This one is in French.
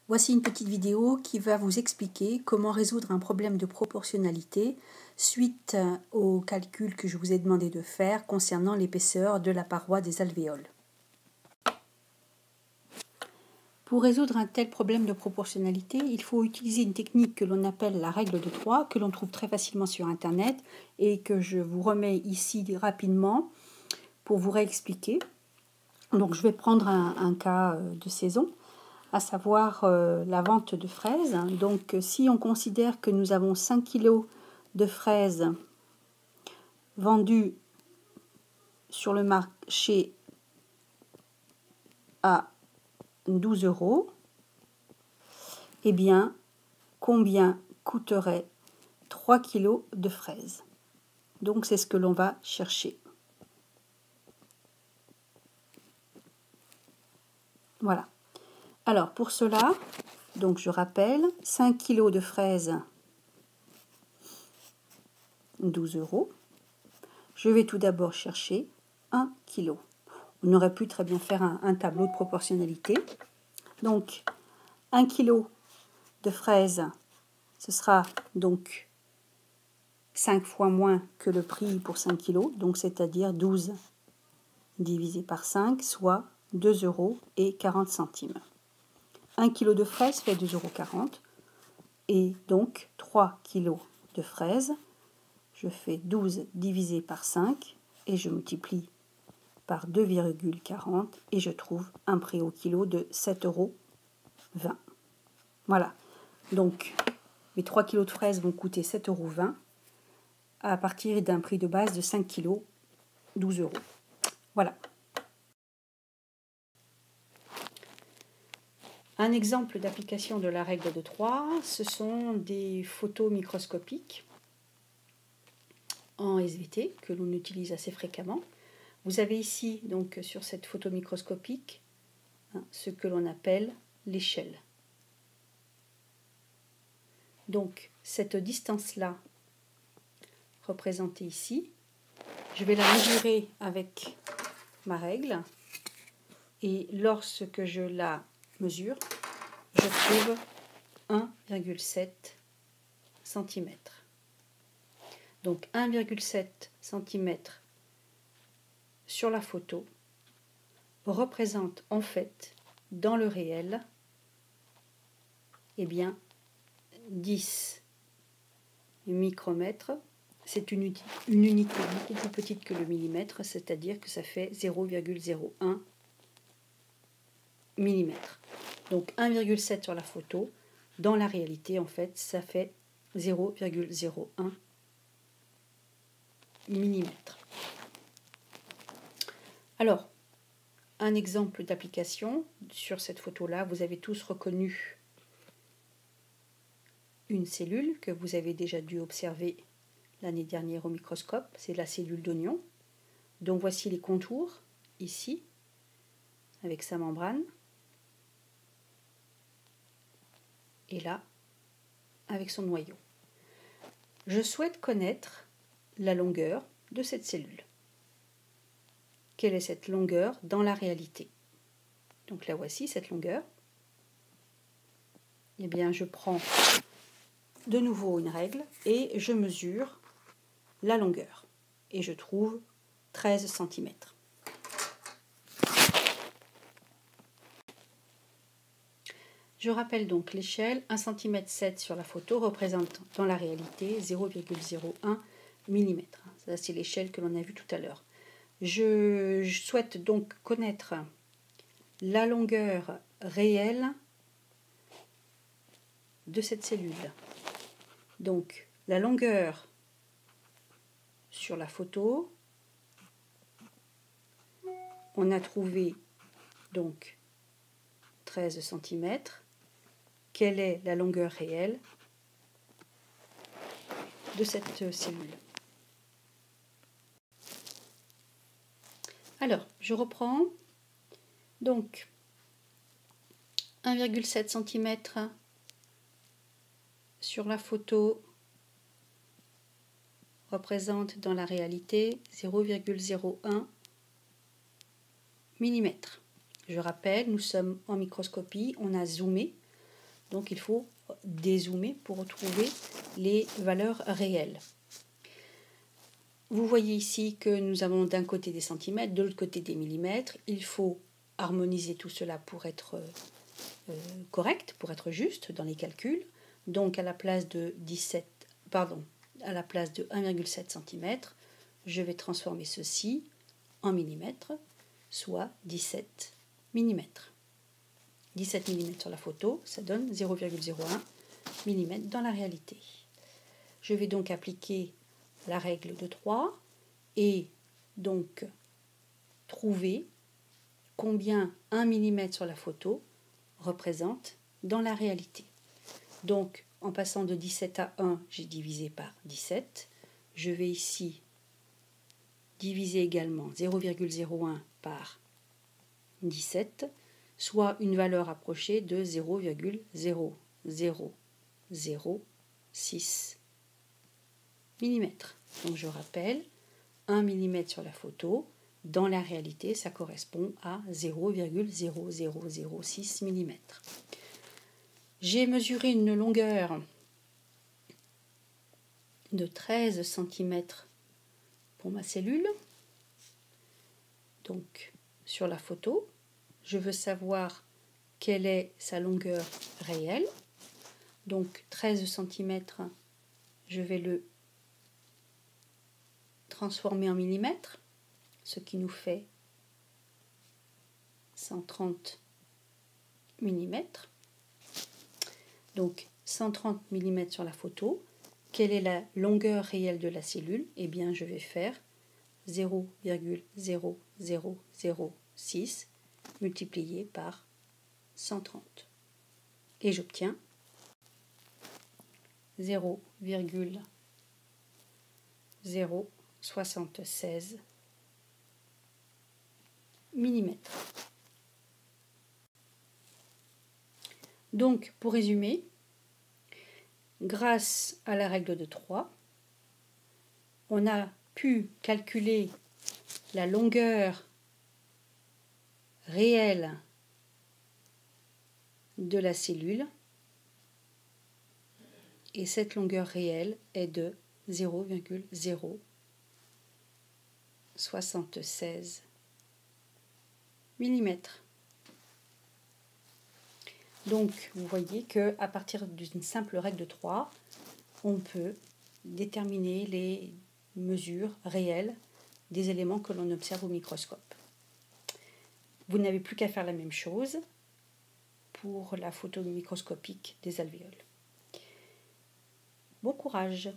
Voici une petite vidéo qui va vous expliquer comment résoudre un problème de proportionnalité suite au calcul que je vous ai demandé de faire concernant l'épaisseur de la paroi des alvéoles. Pour résoudre un tel problème de proportionnalité, il faut utiliser une technique que l'on appelle la règle de 3, que l'on trouve très facilement sur Internet et que je vous remets ici rapidement pour vous réexpliquer. Donc je vais prendre un cas de saison, à savoir la vente de fraises. Donc si on considère que nous avons 5 kg de fraises vendues sur le marché à 12 €, eh bien, combien coûterait 3 kg de fraises? Donc c'est ce que l'on va chercher. Voilà. Alors pour cela, donc je rappelle, 5 kg de fraises, 12 €. Je vais tout d'abord chercher 1 kg. On aurait pu très bien faire un tableau de proportionnalité. Donc 1 kg de fraises, ce sera donc 5 fois moins que le prix pour 5 kg, donc c'est-à-dire 12 divisé par 5, soit 2,40 €. 1 kg de fraises fait 2,40 €, et donc 3 kg de fraises, je fais 12 divisé par 5, et je multiplie par 2,40 et je trouve un prix au kilo de 7,20 €. Voilà, donc mes 3 kg de fraises vont coûter 7,20 € à partir d'un prix de base de 5 kg, 12 €. Voilà. Un exemple d'application de la règle de 3, ce sont des photos microscopiques en SVT que l'on utilise assez fréquemment. Vous avez ici, donc, sur cette photo microscopique, ce que l'on appelle l'échelle. Donc, cette distance-là, représentée ici, je vais la mesurer avec ma règle, et lorsque je la mesure, je trouve 1,7 cm. Donc 1,7 cm sur la photo représente en fait, dans le réel, eh bien, 10 micromètres. C'est une unité beaucoup plus petite que le millimètre, c'est-à-dire que ça fait 0,01 mm. Donc 1,7 sur la photo, dans la réalité, en fait, ça fait 0,01 mm. Alors, un exemple d'application, sur cette photo-là, vous avez tous reconnu une cellule que vous avez déjà dû observer l'année dernière au microscope, c'est la cellule d'oignon. Donc voici les contours, ici, avec sa membrane, et là, avec son noyau. Je souhaite connaître la longueur de cette cellule. Quelle est cette longueur dans la réalité? Donc la voici, cette longueur. Eh bien, je prends de nouveau une règle et je mesure la longueur. Et je trouve 13 cm. Je rappelle donc l'échelle, 1,7 cm sur la photo représente dans la réalité 0,01 mm. Ça, c'est l'échelle que l'on a vue tout à l'heure. Je souhaite donc connaître la longueur réelle de cette cellule. Donc, la longueur sur la photo, on a trouvé donc 13 cm. Quelle est la longueur réelle de cette cellule? Alors, je reprends. Donc, 1,7 cm sur la photo représente dans la réalité 0,01 mm. Je rappelle, nous sommes en microscopie, on a zoomé. Donc il faut dézoomer pour retrouver les valeurs réelles. Vous voyez ici que nous avons d'un côté des centimètres, de l'autre côté des millimètres. Il faut harmoniser tout cela pour être correct, pour être juste dans les calculs. Donc à la place de 1,7 cm, je vais transformer ceci en millimètres, soit 17 mm. 17 mm sur la photo, ça donne 0,01 mm dans la réalité. Je vais donc appliquer la règle de 3 et donc trouver combien 1 mm sur la photo représente dans la réalité. Donc en passant de 17 à 1, j'ai divisé par 17. Je vais ici diviser également 0,01 par 17, soit une valeur approchée de 0,0006 mm. Donc je rappelle, 1 mm sur la photo, dans la réalité, ça correspond à 0,0006 mm. J'ai mesuré une longueur de 13 cm pour ma cellule. Donc sur la photo, je veux savoir quelle est sa longueur réelle. Donc 13 cm, je vais le transformer en millimètres, ce qui nous fait 130 mm. Donc 130 mm sur la photo. Quelle est la longueur réelle de la cellule? Eh bien, je vais faire 0,0006 multiplié par 130. Et j'obtiens 0,076 mm. Donc, pour résumer, grâce à la règle de 3, on a pu calculer la longueur réelle de la cellule, et cette longueur réelle est de 0,076 mm. Donc, vous voyez qu'à partir d'une simple règle de 3, on peut déterminer les mesures réelles des éléments que l'on observe au microscope. Vous n'avez plus qu'à faire la même chose pour la photo microscopique des alvéoles. Bon courage!